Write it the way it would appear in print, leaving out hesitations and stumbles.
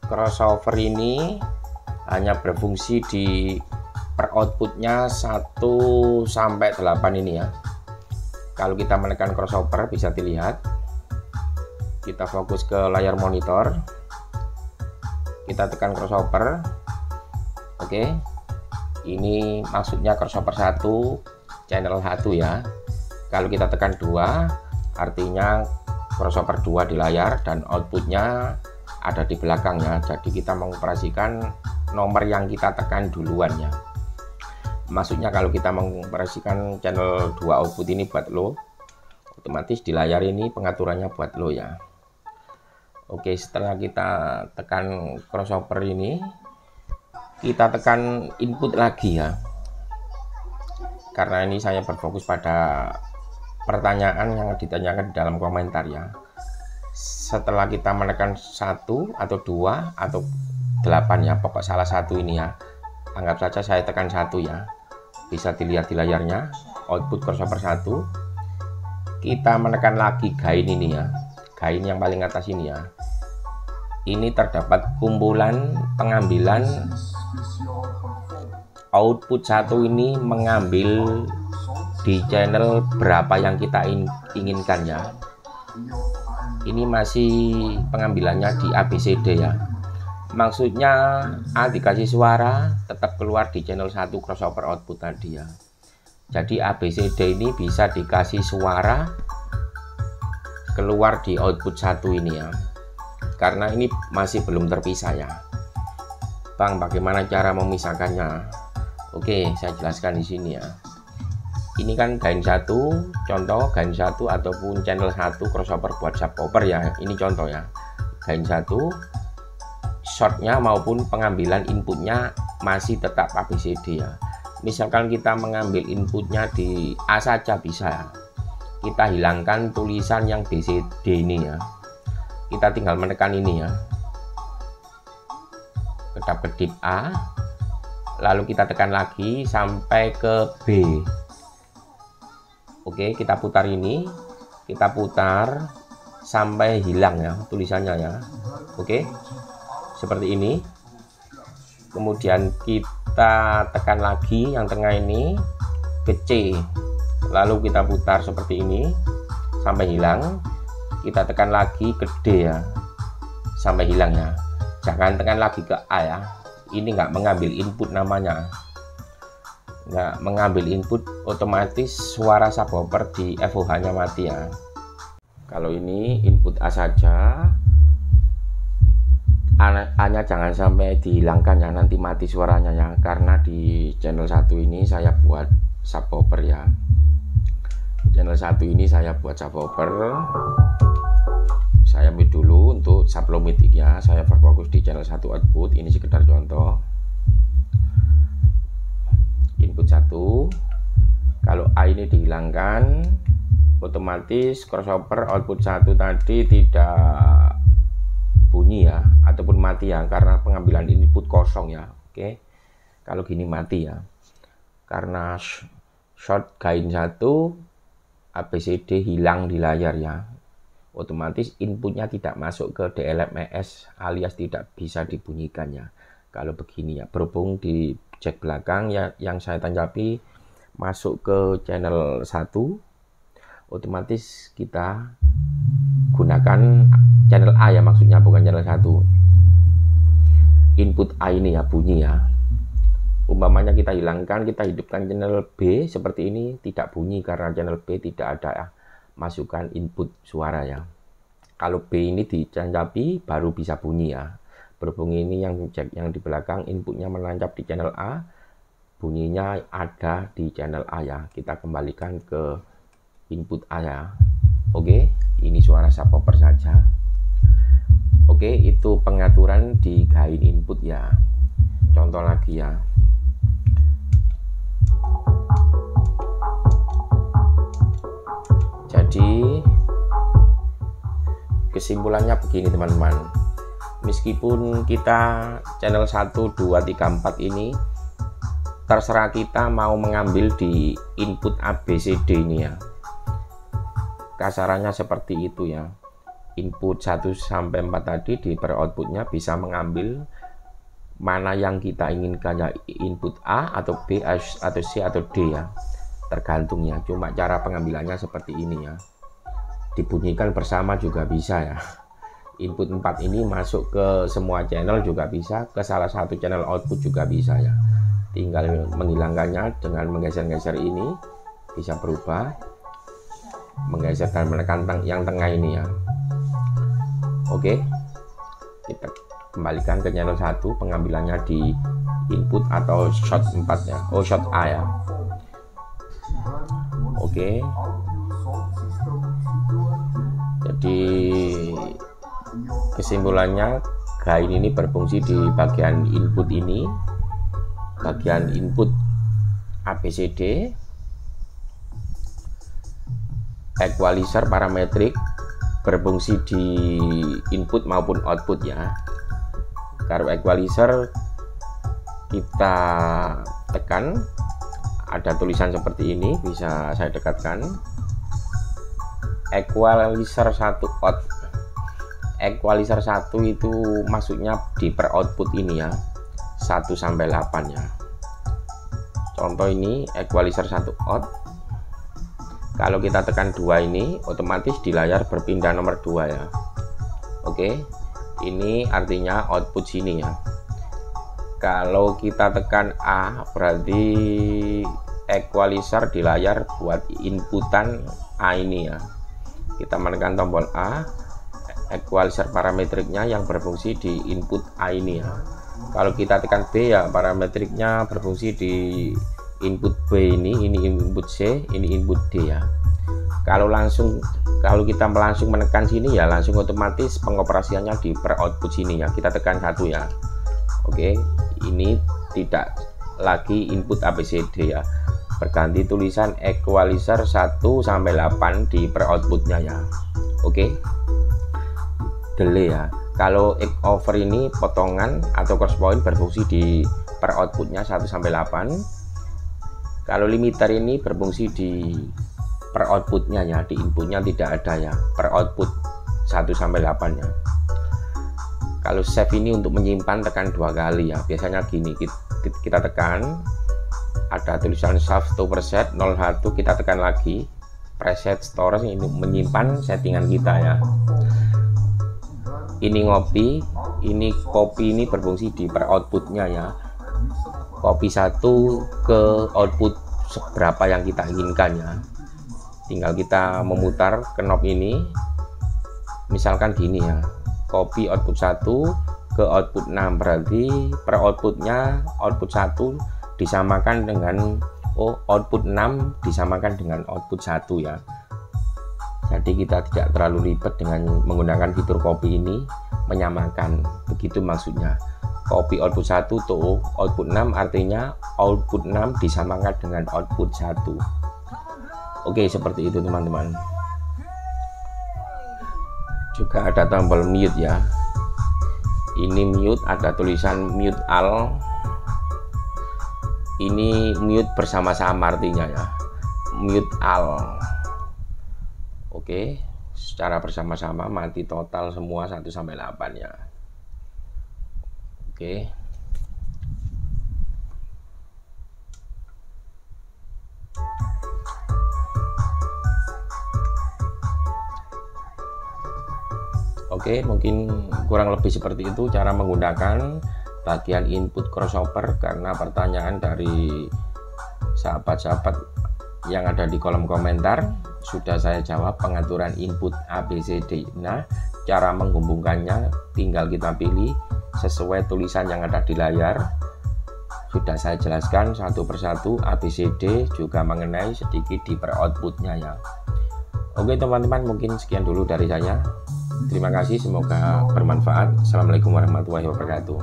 crossover ini hanya berfungsi di per outputnya 1 sampai 8 ini ya. Kalau kita menekan crossover bisa dilihat, kita fokus ke layar monitor, kita tekan crossover. Oke, ini maksudnya crossover 1 channel 1 ya. Kalau kita tekan 2 artinya crossover 2 di layar dan outputnya ada di belakangnya. Jadi kita mengoperasikan nomor yang kita tekan duluan ya. Maksudnya kalau kita mengoperasikan channel 2 output ini buat low, otomatis di layar ini pengaturannya buat low ya. Oke, setelah kita tekan crossover ini, kita tekan input lagi ya. Karena ini saya berfokus pada pertanyaan yang ditanyakan di dalam komentar ya. Setelah kita menekan 1 atau 2 atau 8 ya, pokok salah satu ini ya. Anggap saja saya tekan 1 ya. Bisa dilihat di layarnya output crossover 1. Kita menekan lagi gain ini ya. Gain yang paling atas ini ya. Ini terdapat kumpulan pengambilan output 1 ini mengambil di channel berapa yang kita inginkan ya. Ini masih pengambilannya di ABCD ya. Maksudnya A dikasih suara tetap keluar di channel 1 crossover output tadi ya. Jadi ABCD ini bisa dikasih suara keluar di output 1 ini ya. Karena ini masih belum terpisah ya. Bang, bagaimana cara memisahkannya? Oke, saya jelaskan di sini ya. Ini kan gain 1, contoh gain 1 ataupun channel 1 crossover buat subwoofer ya. Ini contoh ya. Gain 1, shortnya maupun pengambilan inputnya masih tetap ABCD ya. Misalkan kita mengambil inputnya di A saja bisa ya. Kita hilangkan tulisan yang BCD ini ya. Kita tinggal menekan ini ya. Kedap-kedip A, lalu kita tekan lagi sampai ke B. Oke, kita putar ini, kita putar sampai hilang ya tulisannya ya. Oke, seperti ini. Kemudian kita tekan lagi yang tengah ini ke C, lalu kita putar seperti ini sampai hilang. Kita tekan lagi ke D ya sampai hilang ya. Jangan tekan lagi ke A ya. Ini nggak mengambil input namanya, nggak mengambil input, otomatis suara subwoofer di FOH nya mati ya. Kalau ini input A saja, A nya jangan sampai dihilangkan ya, nanti mati suaranya ya. Karena di channel 1 ini saya buat subwoofer ya. Channel 1 ini saya buat subwoofer. Saya mute dulu untuk sublomitik ya. Saya berfokus di channel 1 output. Ini sekedar contoh. Input 1. Kalau A ini dihilangkan, otomatis crossover output 1 tadi tidak bunyi ya, ataupun mati ya, karena pengambilan input kosong ya. Oke, kalau gini mati ya, karena short gain 1 ABCD hilang di layar ya. Otomatis inputnya tidak masuk ke DLMS alias tidak bisa dibunyikan ya. Kalau begini ya, berhubung di jack belakang ya yang saya tanggapi masuk ke channel 1, otomatis kita gunakan channel A ya, maksudnya bukan channel 1. Input A ini ya bunyi ya. Umpamanya kita hilangkan, kita hidupkan channel B seperti ini, tidak bunyi karena channel B tidak ada ya masukkan input suara ya. Kalau B ini ditancap baru bisa bunyi ya. Berhubung ini yang jack yang di belakang inputnya menancap di channel A, bunyinya ada di channel A ya. Kita kembalikan ke input A ya. Oke, ini suara subwoofer saja. Oke, itu pengaturan di gain input ya. Contoh lagi ya. Jadi kesimpulannya begini teman-teman. Meskipun kita channel 1, 2, 3, 4 ini terserah kita mau mengambil di input ABCD ini ya. Kasarannya seperti itu ya. input 1 sampai 4 tadi di per outputnya bisa mengambil mana yang kita inginkan, ya input A atau B atau C atau D ya, tergantung ya. Cuma cara pengambilannya seperti ini ya, dibunyikan bersama juga bisa ya. Input 4 ini masuk ke semua channel juga bisa, ke salah satu channel output juga bisa ya. Tinggal menghilangkannya dengan menggeser-geser ini, bisa berubah, menggeser dan menekan yang tengah ini ya. Oke, kita kembalikan ke channel 1, pengambilannya di input atau shot 4 ya, shot A ya. Oke, jadi kesimpulannya gain ini berfungsi di bagian input ini, bagian input ABCD, equalizer parametrik berfungsi di input maupun output ya. Kalau equalizer kita tekan, ada tulisan seperti ini, bisa saya dekatkan, equalizer 1 out. Equalizer 1 itu masuknya di per output ini ya, 1 sampai 8 ya. Contoh ini equalizer 1 out. Kalau kita tekan 2 ini, otomatis di layar berpindah nomor 2 ya. Oke, ini artinya output sini ya. Kalau kita tekan A, berarti equalizer di layar buat inputan A ini ya. Kita menekan tombol A, equalizer parametriknya yang berfungsi di input A ini ya. Kalau kita tekan B ya, parametriknya berfungsi di input B ini input C, ini input D ya. Kalau kita langsung menekan sini ya, langsung otomatis pengoperasiannya di per output sini ya. Kita tekan 1 ya. Oke, ini tidak lagi input ABCD ya, berganti tulisan equalizer 1 sampai 8 di per outputnya ya. Oke, delay ya. Kalau egg over ini potongan atau cross point berfungsi di per outputnya 1 sampai 8. Kalau limiter ini berfungsi di per outputnya ya, di inputnya tidak ada ya, per output 1 sampai 8 ya. Kalau save ini untuk menyimpan, tekan 2 kali ya. Biasanya gini, kita tekan, ada tulisan save to preset 01, kita tekan lagi preset storage ini menyimpan settingan kita ya. Ini ngopi, ini copy, ini berfungsi di per outputnya ya. Copy 1 ke output seberapa yang kita inginkan ya. Tinggal kita memutar knob ini, misalkan gini ya, copy output 1 ke output 6, berarti per outputnya output 1 disamakan dengan output 6 disamakan dengan output 1 ya. Jadi kita tidak terlalu ribet dengan menggunakan fitur copy ini, menyamakan, begitu maksudnya. Copy output 1 to output 6 artinya output 6 disamakan dengan output 1. Oke, seperti itu teman-teman. Juga ada tombol mute ya. Ini mute, ada tulisan mute all. Ini mute bersama-sama artinya ya, mute all. Oke, secara bersama-sama mati total semua 1 sampai 8 ya. Oke. Oke, mungkin kurang lebih seperti itu cara menggunakan bagian input crossover, karena pertanyaan dari sahabat-sahabat yang ada di kolom komentar sudah saya jawab pengaturan input ABCD. Nah, cara menghubungkannya tinggal kita pilih sesuai tulisan yang ada di layar. Sudah saya jelaskan satu persatu ABCD, juga mengenai sedikit di per outputnya ya. Oke teman-teman, mungkin sekian dulu dari saya. Terima kasih, semoga bermanfaat. Assalamualaikum warahmatullahi wabarakatuh.